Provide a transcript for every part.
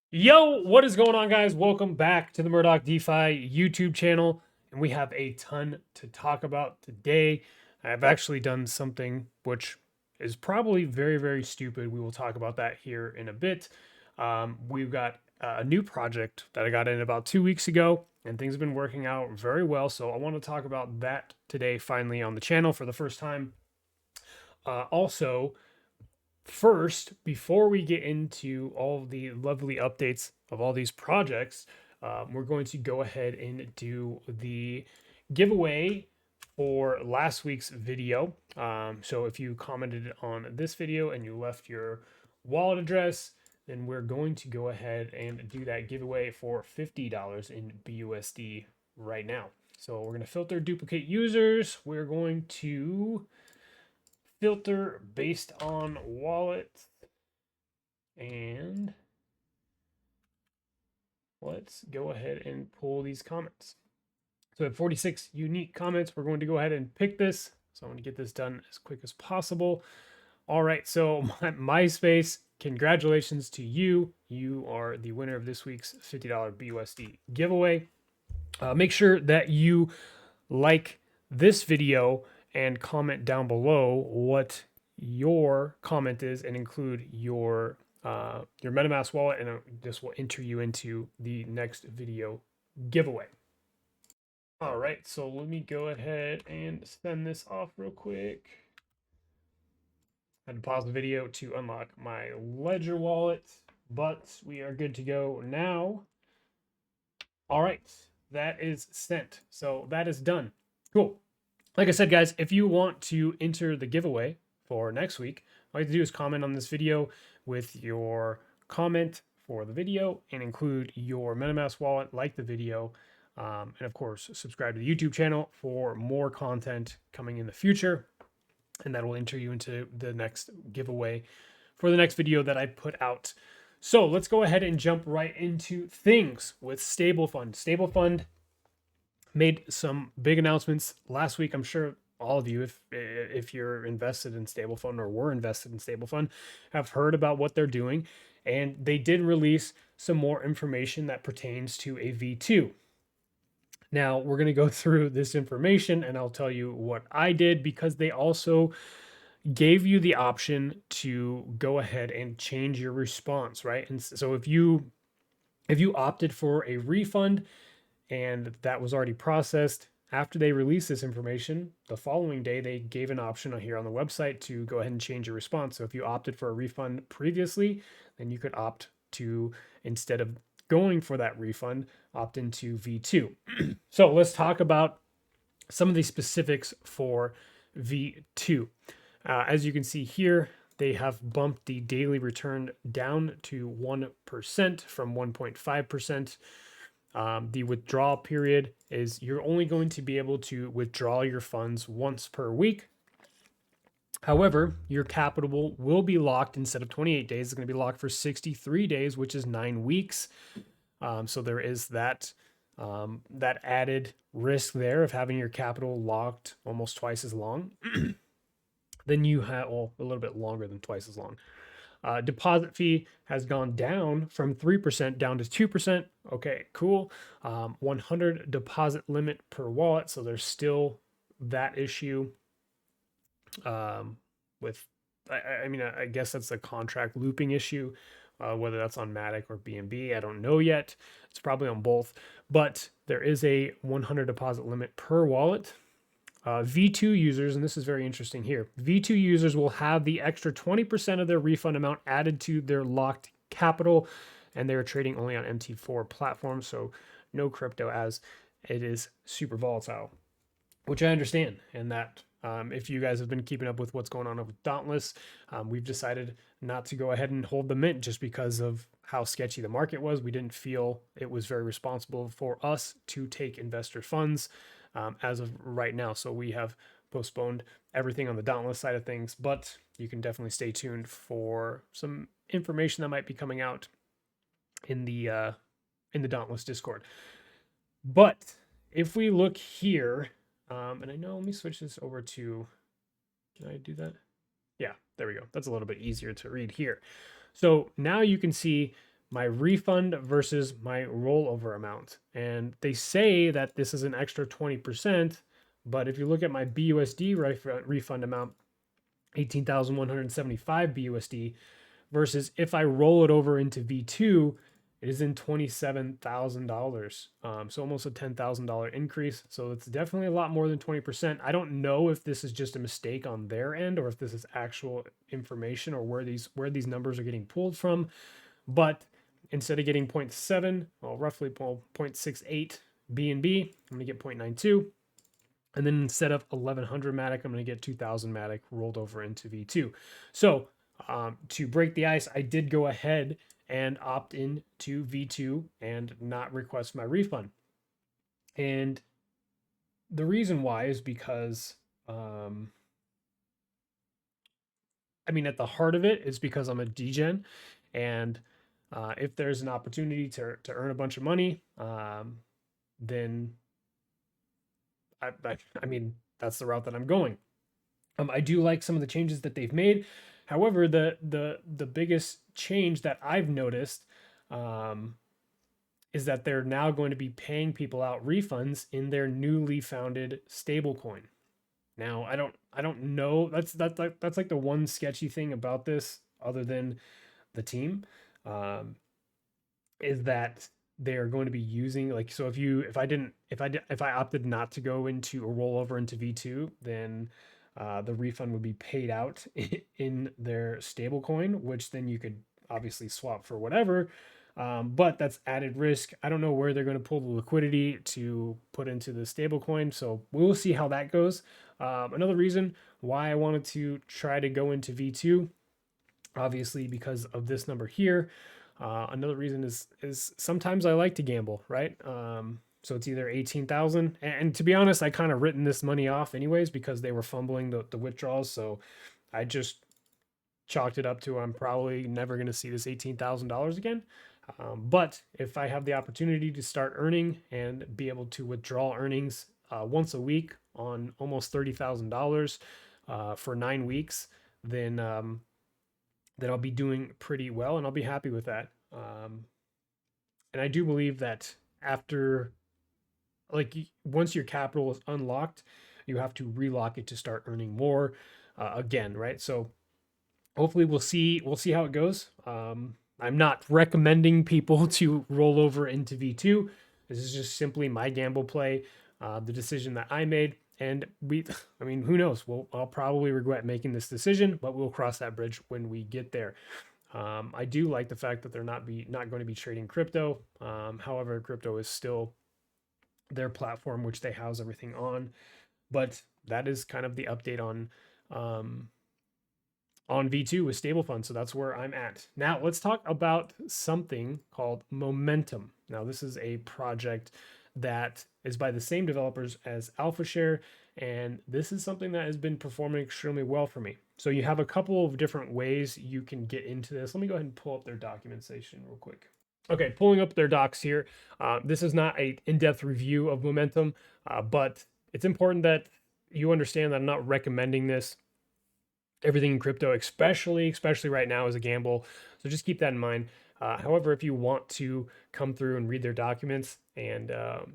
Yo, what is going on, guys? Welcome back to the Murdoch DeFi YouTube channel, and we have a ton to talk about today. I've actually done something which is probably very, very stupid. We will talk about that here in a bit. We've got a new project that I got in about 2 weeks ago, and things have been working out very well. So I want to talk about that today, finally on the channel for the first time. Also, first, before we get into all of the lovely updates of all these projects, we're going to go ahead and do the giveaway for last week's video. So if you commented on this video and you left your wallet address, then we're going to go ahead and do that giveaway for $50 in BUSD right now. So we're going to filter duplicate users. We're going to filter based on wallet, and let's go ahead and pull these comments. So we have 46 unique comments. We're going to go ahead and pick this. So I'm going to get this done as quick as possible. All right, so MySpace, congratulations to you. You are the winner of this week's $50 BUSD giveaway. Make sure that you like this video and comment down below what your comment is and include your MetaMask wallet, and this will enter you into the next video giveaway. All right, so let me go ahead and send this off real quick. I had to pause the video to unlock my Ledger wallet, but we are good to go now. All right, that is sent. So that is done. Cool. Like I said, guys, if you want to enter the giveaway for next week, all you have to do is comment on this video with your comment for the video and include your MetaMask wallet, like the video, and of course, subscribe to the YouTube channel for more content coming in the future. And that will enter you into the next giveaway for the next video that I put out. So let's go ahead and jump right into things with StableFund. StableFund made some big announcements last week. I'm sure all of you, if you're invested in StableFund or were invested in StableFund, have heard about what they're doing. And they did release some more information that pertains to a V2. Now, we're going to go through this information and I'll tell you what I did, because they also gave you the option to go ahead and change your response, right? And so if you opted for a refund and that was already processed, after they released this information, the following day they gave an option here on the website to go ahead and change your response. So if you opted for a refund previously, then you could opt to, instead of going for that refund, opt into V2. So let's talk about some of the specifics for V2. As you can see here, they have bumped the daily return down to 1% from 1.5%. The withdrawal period is you're only going to be able to withdraw your funds once per week. However, your capital will be locked. Instead of 28 days, it's going to be locked for 63 days, which is 9 weeks. So there is that added risk there of having your capital locked almost twice as long. Then you have, well, a little bit longer than twice as long. Deposit fee has gone down from 3% down to 2%. Okay, cool. 100 deposit limit per wallet. So there's still that issue with, I mean, I guess that's a contract looping issue, whether that's on Matic or BNB. I don't know yet. It's probably on both, but there is a 100 deposit limit per wallet. V2 users, and this is very interesting here, V2 users will have the extra 20% of their refund amount added to their locked capital, and they're trading only on MT4 platforms, so no crypto, as it is super volatile, which I understand. And that if you guys have been keeping up with what's going on with Dauntless, we've decided not to go ahead and hold the mint just because of how sketchy the market was. We didn't feel it was very responsible for us to take investor funds as of right now. So we have postponed everything on the Dauntless side of things, but you can definitely stay tuned for some information that might be coming out in the Dauntless Discord. But if we look here, and I know, let me switch this over to, can I do that? Yeah, there we go. That's a little bit easier to read here. So now you can see my refund versus my rollover amount. And they say that this is an extra 20%, but if you look at my BUSD refund amount, 18,175 BUSD, versus if I roll it over into V2, it is in $27,000. So almost a $10,000 increase. So it's definitely a lot more than 20%. I don't know if this is just a mistake on their end or if this is actual information or where these numbers are getting pulled from. But instead of getting 0.7, well, roughly 0.68 BNB, I'm going to get 0.92. And then instead of 1100 Matic, I'm going to get 2000 Matic rolled over into V2. So to break the ice, I did go ahead and opt in to V2 and not request my refund. And the reason why is because, I mean, at the heart of it is because I'm a degen. And if there's an opportunity to earn a bunch of money, then I mean, that's the route that I'm going. I do like some of the changes that they've made. However, the biggest change that I've noticed is that they're now going to be paying people out refunds in their newly founded stablecoin. Now, I don't know. That's like the one sketchy thing about this, other than the team, um, is that they are going to be using, like, so if I opted not to go into a rollover into V2, then the refund would be paid out in their stable coin, which then you could obviously swap for whatever. But that's added risk. I don't know where they're going to pull the liquidity to put into the stable coin. So we'll see how that goes. Another reason why I wanted to try to go into V2, obviously because of this number here. Another reason is sometimes I like to gamble, right? So it's either 18,000, and to be honest, I kind of written this money off anyways because they were fumbling the withdrawals. So I just chalked it up to I'm probably never going to see this $18,000 again. But if I have the opportunity to start earning and be able to withdraw earnings once a week on almost $30,000 for 9 weeks, then I'll be doing pretty well and I'll be happy with that. And I do believe that after, like, once your capital is unlocked, you have to relock it to start earning more again, right? So hopefully we'll see how it goes. I'm not recommending people to roll over into V2. This is just simply my gamble play, the decision that I made. And I mean, who knows? I'll probably regret making this decision, but we'll cross that bridge when we get there. I do like the fact that they're not going to be trading crypto. However, crypto is still their platform, which they house everything on. But that is kind of the update on V2 with stable funds. So that's where I'm at. Now let's talk about something called Momentum. Now this is a project that is by the same developers as AlphaShare, and this is something that has been performing extremely well for me. So you have a couple of different ways you can get into this. Let me go ahead and pull up their documentation real quick. Okay, pulling up their docs here. This is not an in-depth review of Momentum, but it's important that you understand that I'm not recommending this. Everything in crypto, especially right now, is a gamble. So just keep that in mind. However, if you want to come through and read their documents and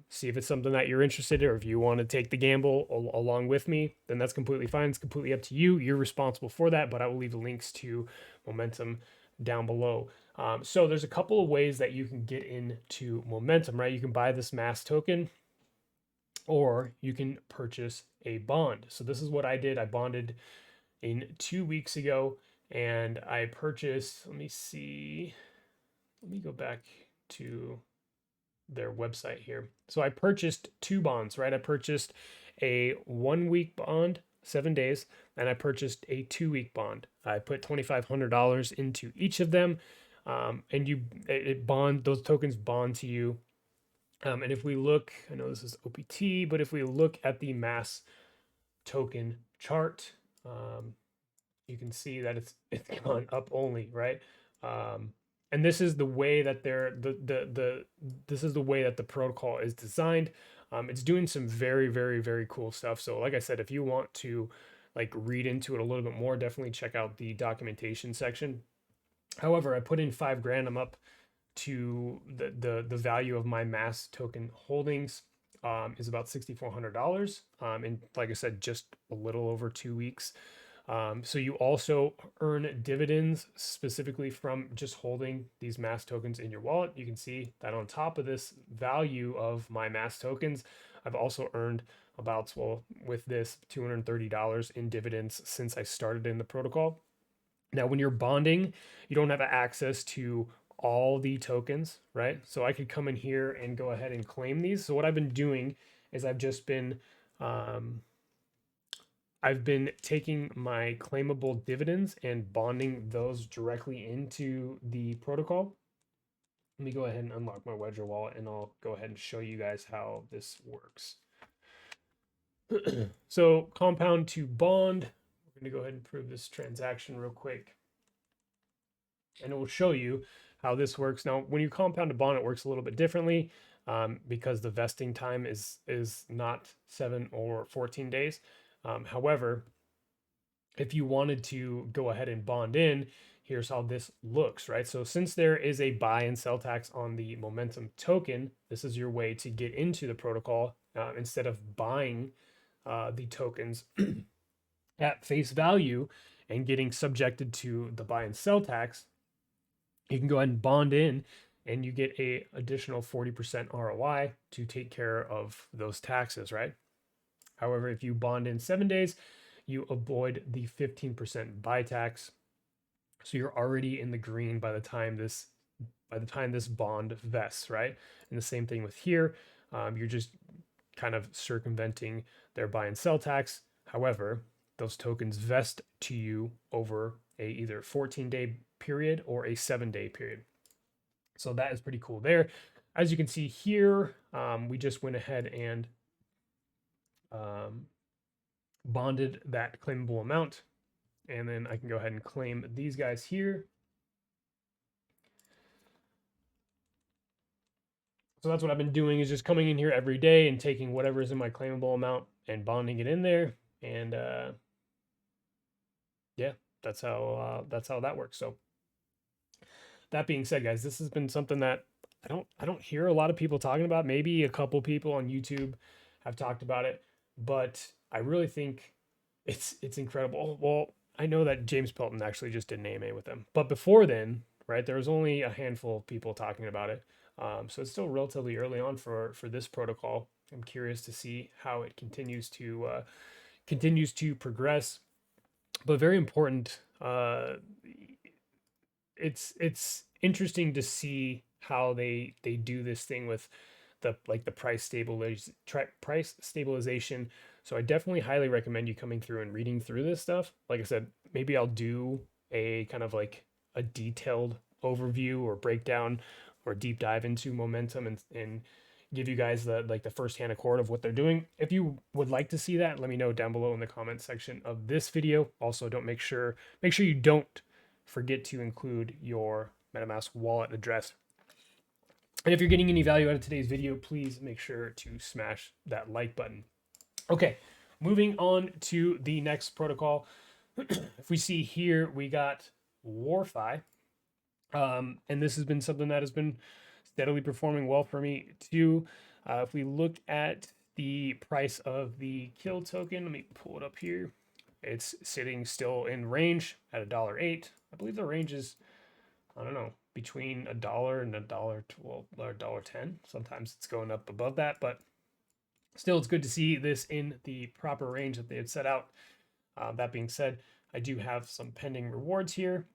see if it's something that you're interested in, or if you want to take the gamble along with me, then that's completely fine. It's completely up to you. You're responsible for that, but I will leave the links to Momentum down below. So there's a couple of ways that you can get into Momentum, right? You can buy this mass token, or you can purchase a bond. So this is what I did. I bonded in 2 weeks ago, and I purchased, let me see, let me go back to their website here. So I purchased 2 bonds, right? I purchased a 1 week bond, 7 days, and I purchased a 2 week bond. I put $2,500 into each of them, and those tokens bond to you. And if we look, I know this is OPT, but if we look at the mass token chart, you can see that it's gone up only, right? And this is the way that this is the way that the protocol is designed. It's doing some very, very, very cool stuff. So like I said, if you want to like read into it a little bit more, definitely check out the documentation section. However, I put in 5 grand. I'm up to the value of my mass token holdings is about $6,400. And like I said, just a little over 2 weeks. So you also earn dividends specifically from just holding these mass tokens in your wallet. You can see that on top of this value of my mass tokens, I've also earned about, well, with this $230 in dividends since I started in the protocol. Now, when you're bonding, you don't have access to all the tokens, right? So I could come in here and go ahead and claim these. So what I've been doing is um, I've been taking my claimable dividends and bonding those directly into the protocol. Let me go ahead and unlock my Ledger wallet and I'll go ahead and show you guys how this works. So compound to bond, we're going to go ahead and prove this transaction real quick. And it will show you how this works. Now, when you compound to bond, it works a little bit differently because the vesting time is not 7 or 14 days. However, if you wanted to go ahead and bond in, here's how this looks, right? So since there is a buy and sell tax on the momentum token, this is your way to get into the protocol instead of buying the tokens at face value and getting subjected to the buy and sell tax. You can go ahead and bond in and you get a additional 40% ROI to take care of those taxes, right? However, if you bond in 7 days, you avoid the 15% buy tax. So you're already in the green by the time this bond vests, right? And the same thing with here. You're just kind of circumventing their buy and sell tax. However, those tokens vest to you over a either 14-day period or a 7-day period. So that is pretty cool there. As you can see here, we just went ahead and bonded that claimable amount. And then I can go ahead and claim these guys here. So that's what I've been doing, is just coming in here every day and taking whatever is in my claimable amount and bonding it in there. And yeah, that's how that works. So that being said, guys, this has been something that I don't hear a lot of people talking about. Maybe a couple people on YouTube have talked about it, but I really think it's incredible. Well, I know that James Pelton actually just did an AMA with them, but before then, right, there was only a handful of people talking about it. So it's still relatively early on for this protocol. I'm curious to see how it continues to progress, but very important. It's interesting to see how they do this thing with the price stabilization. So I definitely highly recommend you coming through and reading through this stuff. Like I said, maybe I'll do a kind of like a detailed overview or breakdown or deep dive into momentum and give you guys the first-hand accord of what they're doing. If you would like to see that, let me know down below in the comment section of this video. Also, don't make sure you don't forget to include your MetaMask wallet address. And if you're getting any value out of today's video, please make sure to smash that like button. Okay, moving on to the next protocol. If we see here, we got WarFi. And this has been something that has been steadily performing well for me too. If we look at the price of the kill token, let me pull it up here. It's sitting still in range at $1.08. I believe the range is, I don't know, between $1 and $1.12 or $1.10. Sometimes it's going up above that, but still, it's good to see this in the proper range that they had set out. That being said, I do have some pending rewards here.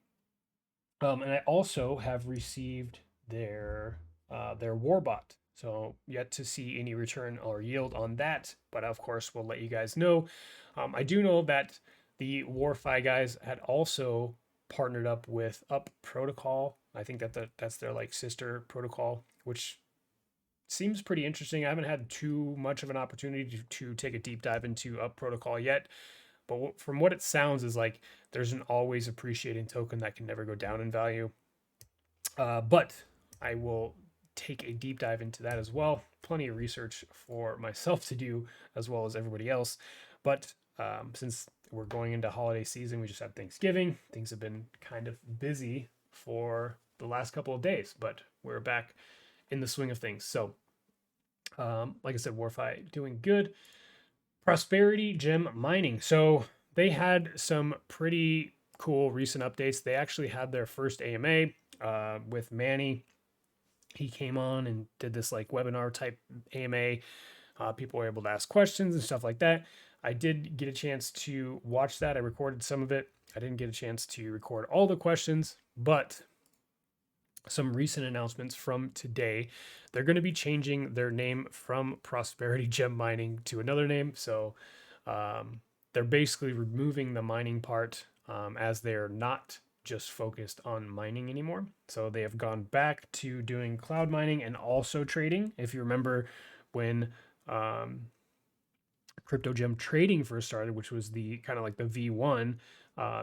And I also have received their Warbot. So yet to see any return or yield on that, but of course we'll let you guys know. I do know that the WarFi guys had also partnered up with Up Protocol. I think that's their like sister protocol, which seems pretty interesting. I haven't had too much of an opportunity to take a deep dive into Up Protocol yet, but from what it sounds is like there's an always appreciating token that can never go down in value. But I will take a deep dive into that as well. Plenty of research for myself to do as well as everybody else. But since we're going into holiday season, we just had Thanksgiving. Things have been kind of busy for the last couple of days, but we're back in the swing of things. So, like I said, WarFi doing good. Prosperity Gem Mining. So they had some pretty cool recent updates. They actually had their first AMA with Manny. He came on and did this like webinar type AMA. People were able to ask questions and stuff like that. I did get a chance to watch that. I recorded some of it. I didn't get a chance to record all the questions, but some recent announcements from today. They're going to be changing their name from Prosperity Gem Mining to another name. So they're basically removing the mining part as they're not just focused on mining anymore. So they have gone back to doing cloud mining and also trading. If you remember when crypto gem trading first started, which was the kind of like the V1,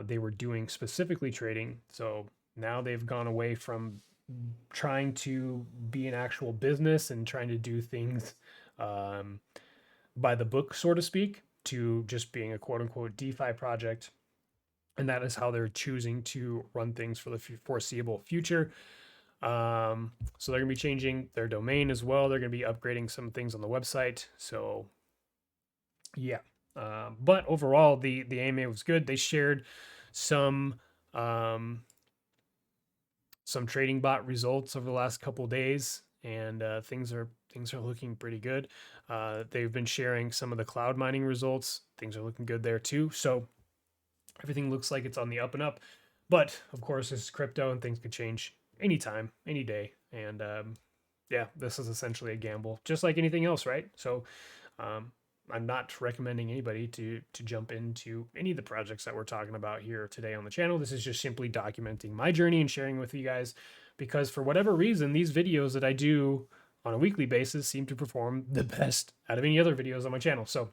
they were doing specifically trading. So now they've gone away from trying to be an actual business and trying to do things by the book, so to speak, to just being a quote unquote DeFi project. And that is how they're choosing to run things for the foreseeable future. So they're going to be changing their domain as well. They're going to be upgrading some things on the website. So yeah. But overall, the AMA was good. They shared some some trading bot results over the last couple days, and things are looking pretty good. They've been sharing some of the cloud mining results. Things are looking good there too. So everything looks like it's on the up and up. But of course, this is crypto, and things could change anytime, any day. And yeah, this is essentially a gamble, just like anything else, right? So um, I'm not recommending anybody to jump into any of the projects that we're talking about here today on the channel. This is just simply documenting my journey and sharing with you guys, because for whatever reason, these videos that I do on a weekly basis seem to perform the best out of any other videos on my channel. So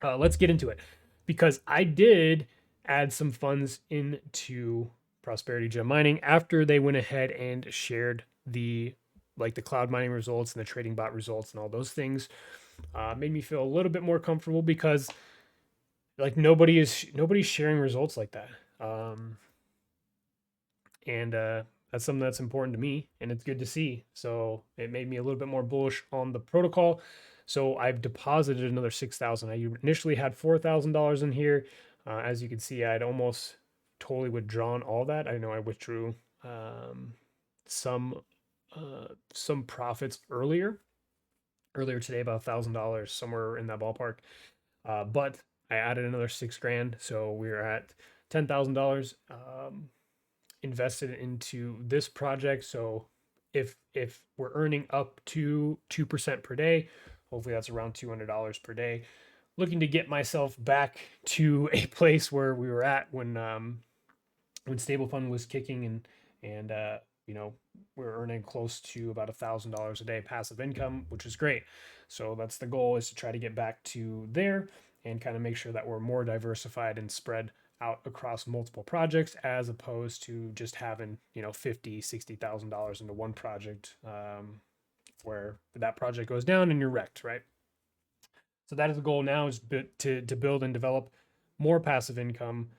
let's get into it, because I did add some funds into Prosperity Gem Mining after they went ahead and shared the cloud mining results and the trading bot results and all those things. Made me feel a little bit more comfortable, because like nobody's sharing results like that. And that's something that's important to me, and it's good to see. So it made me a little bit more bullish on the protocol. So I've deposited another 6,000. I initially had $4,000 in here. As you can see, I'd almost totally withdrawn all that. I know I withdrew some profits earlier today, about $1,000, somewhere in that ballpark. But I added another 6 grand, so we're at $10,000 invested into this project. So if we're earning up to 2% per day, hopefully that's around $200 per day. Looking to get myself back to a place where we were at when Stable Fund was kicking, and you know, we're earning close to about $1,000 a day passive income, which is great. So that's the goal, is to try to get back to there and kind of make sure that we're more diversified and spread out across multiple projects, as opposed to just having, you know, $50,000-$60,000 into one project, where that project goes down and you're wrecked, right? So that is the goal now, is to build and develop more passive income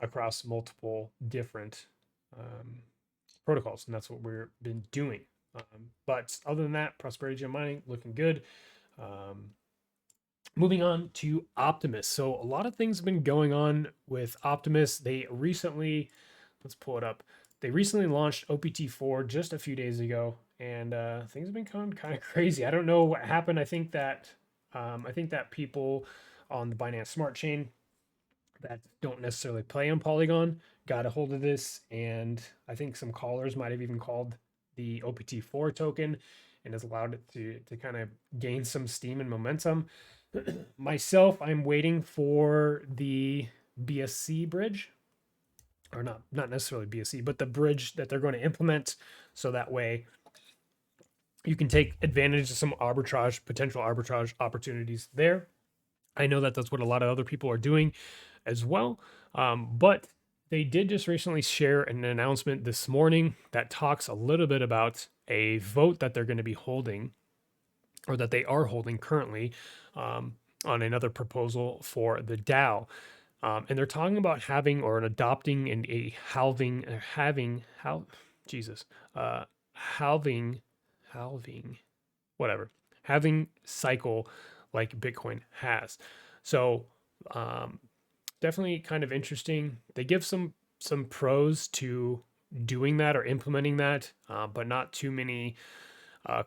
across multiple different protocols, and that's what we've been doing. But other than that, Prosperity Gem Mining looking good. Moving on to Optimus. So a lot of things have been going on with Optimus. They recently, let's pull it up. They recently launched OPT4 just a few days ago, and things have been kind of crazy. I don't know what happened. I think that people on the Binance Smart Chain that don't necessarily play on Polygon got a hold of this, and I think some callers might have even called the OPT4 token, and has allowed it to kind of gain some steam and momentum. Myself, I'm waiting for the BSC bridge, or not necessarily BSC, but the bridge that they're going to implement, so that way you can take advantage of some potential arbitrage opportunities there. I know that that's what a lot of other people are doing as well. But they did just recently share an announcement this morning that talks a little bit about a vote that they're going to be holding, or that they are holding currently, on another proposal for the DAO. And they're talking about having or adopting a halving, Jesus, halving, whatever, halving cycle like Bitcoin has. So definitely kind of interesting. They give some pros to doing that or implementing that, but not too many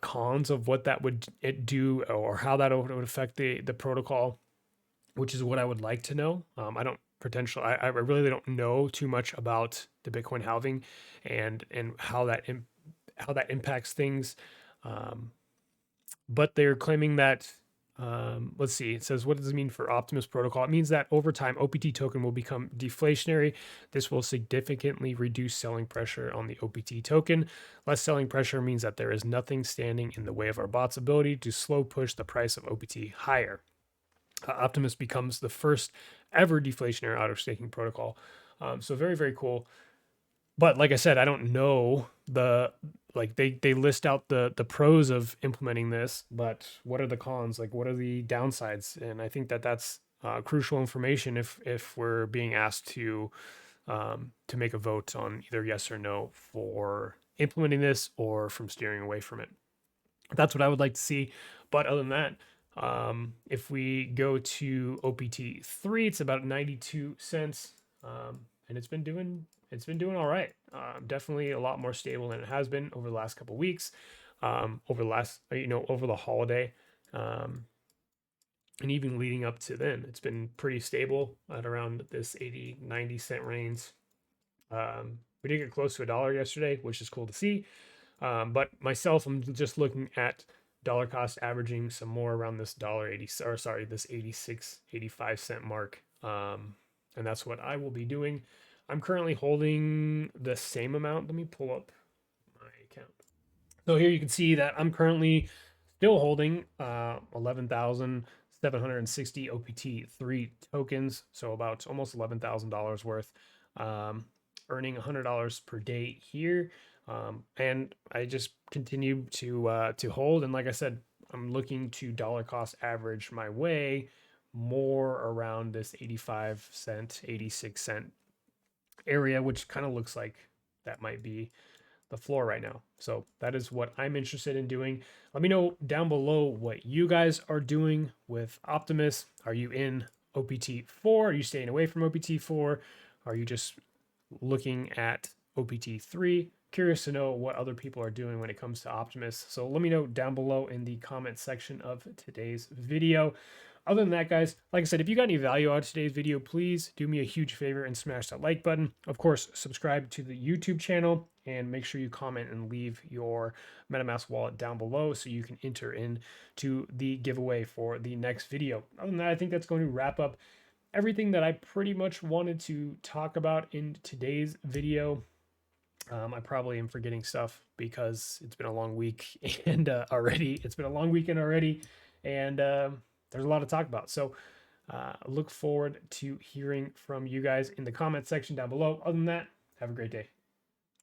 cons of what that would it do or how that would affect the protocol, which is what I would like to know. I don't potential. I really don't know too much about the Bitcoin halving and how how that impacts things. Um, but they're claiming that. Let's see. It says, what does it mean for Optimus protocol? It means that over time, OPT token will become deflationary. This will significantly reduce selling pressure on the OPT token. Less selling pressure means that there is nothing standing in the way of our bot's ability to slow push the price of OPT higher. Optimus becomes the first ever deflationary auto staking protocol. So very, very cool. But like I said, I don't know they list out the pros of implementing this, but what are the cons? Like what are the downsides? And I think that that's crucial information if we're being asked to make a vote on either yes or no for implementing this or from steering away from it. That's what I would like to see. But other than that, if we go to OPT3, it's about 92 cents, and it's been doing all right. Definitely a lot more stable than it has been over the last couple of weeks, over the last over the holiday, and even leading up to then, it's been pretty stable at around this 80-90 cent range. We did get close to $1 yesterday, which is cool to see. But myself, I'm just looking at dollar cost averaging some more around this $1.80, or sorry, this 86-85 cent mark. And that's what I will be doing. I'm currently holding the same amount. Let me pull up my account. So here you can see that I'm currently still holding 11,760 OPT3 tokens. So about almost $11,000 worth, earning $100 per day here. And I just continue to hold. And like I said, I'm looking to dollar cost average my way more around this 85 cent, 86 cent area, which kind of looks like that might be the floor right now. So that is what I'm interested in doing. Let me know down below what you guys are doing with Optimus. Are you in OPT4? Are you staying away from OPT4? Are you just looking at OPT3? Curious to know what other people are doing when it comes to Optimus. So let me know down below in the comment section of today's video. Other than that, guys, like I said, if you got any value out of today's video, please do me a huge favor and smash that like button. Of course, subscribe to the YouTube channel and make sure you comment and leave your MetaMask wallet down below so you can enter into the giveaway for the next video. Other than that, I think that's going to wrap up everything that I pretty much wanted to talk about in today's video. I probably am forgetting stuff because it's been a long week and it's been a long weekend already, and there's a lot to talk about. So look forward to hearing from you guys in the comment section down below. Other than that, have a great day.